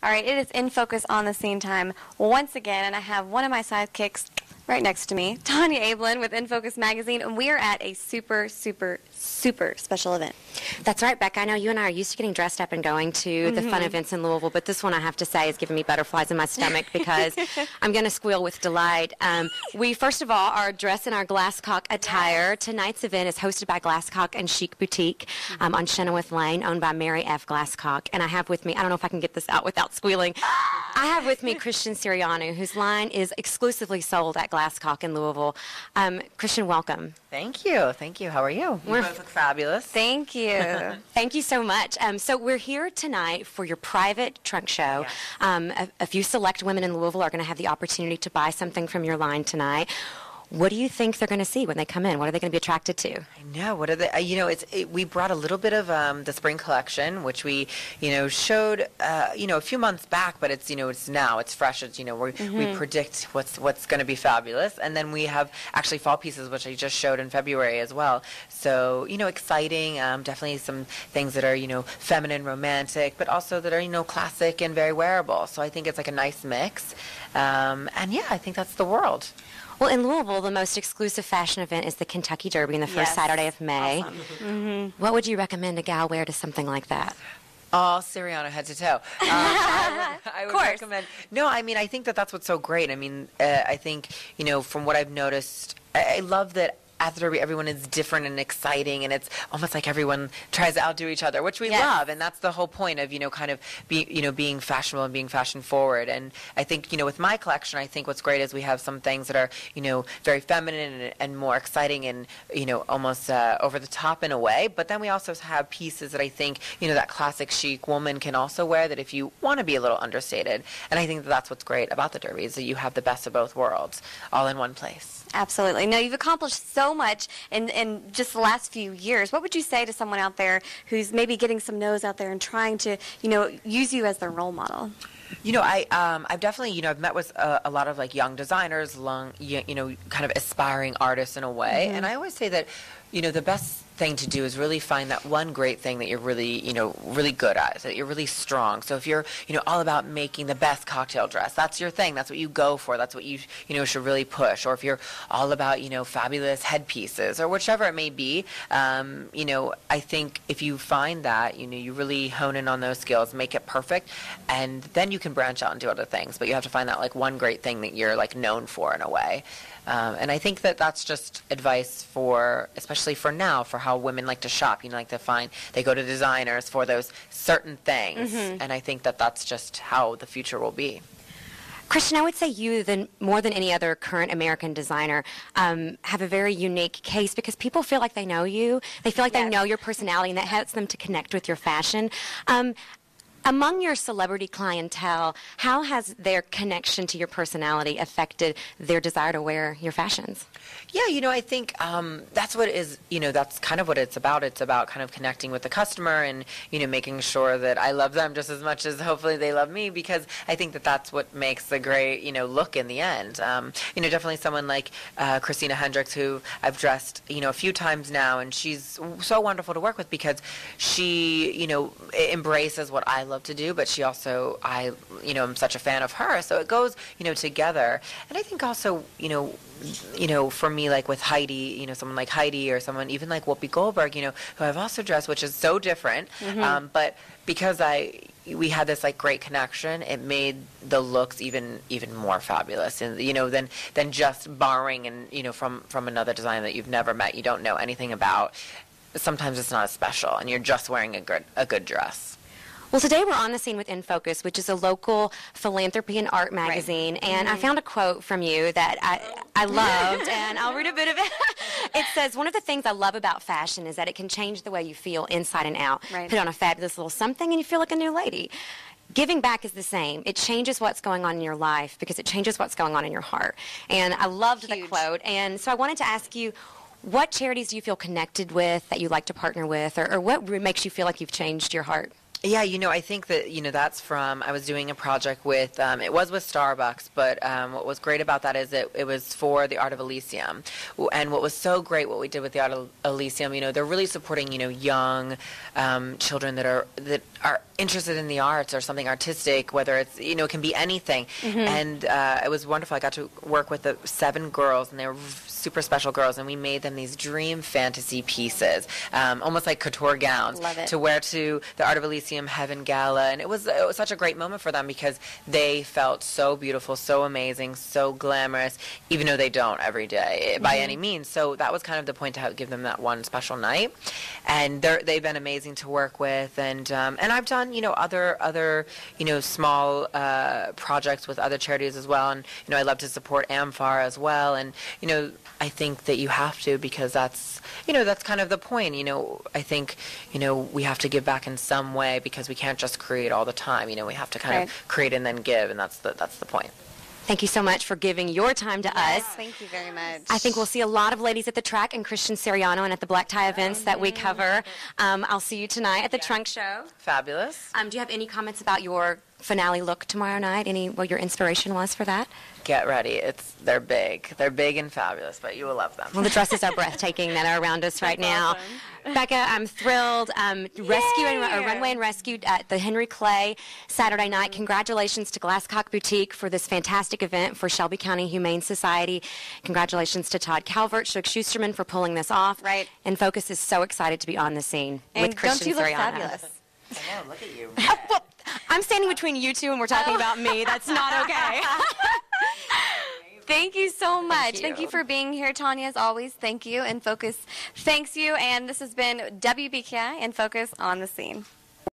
All right, it is In Focus on the Scene time once again, and I have one of my sidekicks right next to me, Tanya Ablin with NFocus Magazine, and we are at a super special event. That's right, Becca. I know you and I are used to getting dressed up and going to the fun events in Louisville, but this one, I have to say, is giving me butterflies in my stomach because I'm going to squeal with delight. We, first of all, are dressed in our Glasscock attire. Yes. Tonight's event is hosted by Glasscock and Chic Boutique on Chenoweth Lane, owned by Mary F. Glasscock. And I have with me, I don't know if I can get this out without squealing, I have with me Christian Siriana, whose line is exclusively sold at Glasscock in Louisville. Christian, welcome. Thank you. Thank you. How are you? You both look fabulous. Thank you. Thank you so much. So we're here tonight for your private trunk show. Yes. A few select women in Louisville are going to have the opportunity to buy something from your line tonight. What do you think they're going to see when they come in? What are they going to be attracted to? I know. What are they? We brought a little bit of the spring collection, which we, showed, a few months back, but it's now, it's fresh. It's, we predict what's going to be fabulous. And then we have actually fall pieces, which I just showed in February as well. So, exciting, definitely some things that are, feminine, romantic, but also that are, classic and very wearable. So I think it's like a nice mix. And yeah, I think that's the world. Well, in Louisville, the most exclusive fashion event is the Kentucky Derby on the first Saturday of May. Awesome. What would you recommend a gal wear to something like that? All Siriana head to toe. I would recommend. No, I mean, I think that's what's so great. I mean, I think, from what I've noticed, I love that at the Derby, everyone is different and exciting, and it's almost like everyone tries to outdo each other, which we love, and that's the whole point of, kind of being fashionable and being fashion forward. And I think, with my collection, I think what's great is we have some things that are, very feminine and more exciting and, almost over the top in a way. But then we also have pieces that I think, that classic chic woman can also wear, that if you want to be a little understated. And I think that's what's great about the Derby, is that you have the best of both worlds all in one place. Absolutely. No, you've accomplished so much in just the last few years. What would you say to someone out there who's maybe getting some no's out there and trying to, use you as their role model? I've definitely, I've met with a lot of young designers, kind of aspiring artists in a way. And I always say that, the best thing to do is really find that one great thing that you're really, really good at, that you're really strong. So if you're, all about making the best cocktail dress, that's your thing. That's what you go for. That's what you, should really push. Or if you're all about, fabulous headpieces or whichever it may be, I think if you find that, you really hone in on those skills, make it perfect, and then you can branch out and do other things. But you have to find that one great thing that you're known for in a way. And I think that that's just advice for, especially for now, for how women like to shop. Like to find, they go to designers for those certain things. And I think that that's just how the future will be. Christian, I would say you, more than any other current American designer, have a very unique case because people feel like they know you. They feel like they know your personality, and that helps them to connect with your fashion. Among your celebrity clientele, how has their connection to your personality affected their desire to wear your fashions? Yeah, I think that's what is, that's kind of what it's about. It's about kind of connecting with the customer and, making sure that I love them just as much as hopefully they love me, because I think that that's what makes the great, look in the end. Definitely someone like Christina Hendricks, who I've dressed, a few times now, and she's so wonderful to work with because she, embraces what I love to do, but she also, I'm such a fan of her, so it goes, together. And I think also, for me, with Heidi, someone like Heidi, or someone even like Whoopi Goldberg, who I've also dressed, which is so different, but because we had this great connection, it made the looks even more fabulous, and than just borrowing and from another designer that you've never met, you don't know anything about. Sometimes it's not as special, and you're just wearing a good dress. Well, today we're on the scene with NFocus, which is a local philanthropy and art magazine, and I found a quote from you that I loved, and I'll read a bit of it. It says, "One of the things I love about fashion is that it can change the way you feel inside and out. Put on a fabulous little something and you feel like a new lady. Giving back is the same. It changes what's going on in your life because it changes what's going on in your heart." And I loved the quote, and so I wanted to ask you, what charities do you feel connected with that you like to partner with, or what makes you feel like you've changed your heart? Yeah, I think that, that's from, I was doing a project with, it was with Starbucks, but what was great about that is it was for the Art of Elysium. And what was so great, what we did with the Art of Elysium, they're really supporting, young children that are interested in the arts or something artistic, whether it's, it can be anything. And it was wonderful. I got to work with the 7 girls, and they were super special girls, and we made them these dream fantasy pieces, almost like couture gowns, to wear to the Art of Elysium Heaven Gala. And it was such a great moment for them because they felt so beautiful, so amazing, so glamorous, even though they don't every day by any means. So that was kind of the point, to give them that one special night. And they've been amazing to work with. And I've done, other small projects with other charities as well. And, I love to support AMFAR as well. And, I think that you have to, because that's kind of the point. I think, we have to give back in some way, because we can't just create all the time. We have to kind of create and then give, and that's the point. Thank you so much for giving your time to us. Thank you very much. I think we'll see a lot of ladies at the track and Christian Siriano and at the black tie events that we cover. I'll see you tonight at the Trunk Show. Fabulous. Do you have any comments about your finale look tomorrow night? What your inspiration was for that? Get ready. They're big. They're big and fabulous, but you will love them. Well, the dresses are breathtaking that are around us right now. Awesome. Becca, I'm thrilled. Runway and Rescue at the Henry Clay Saturday night. Congratulations to Glasscock Boutique for this fantastic event for Shelby County Humane Society. Congratulations to Todd Calvert, Shook Schusterman for pulling this off. Right. And Focus is so excited to be on the scene with Christian don't you look Siriana. fabulous? I know, look at you. Well, I'm standing between you two and we're talking about me. That's not okay. Thank you so much. Thank you For being here, Tanya, as always. Thank you. And Focus thanks you. And this has been WBKI and Focus on the Scene.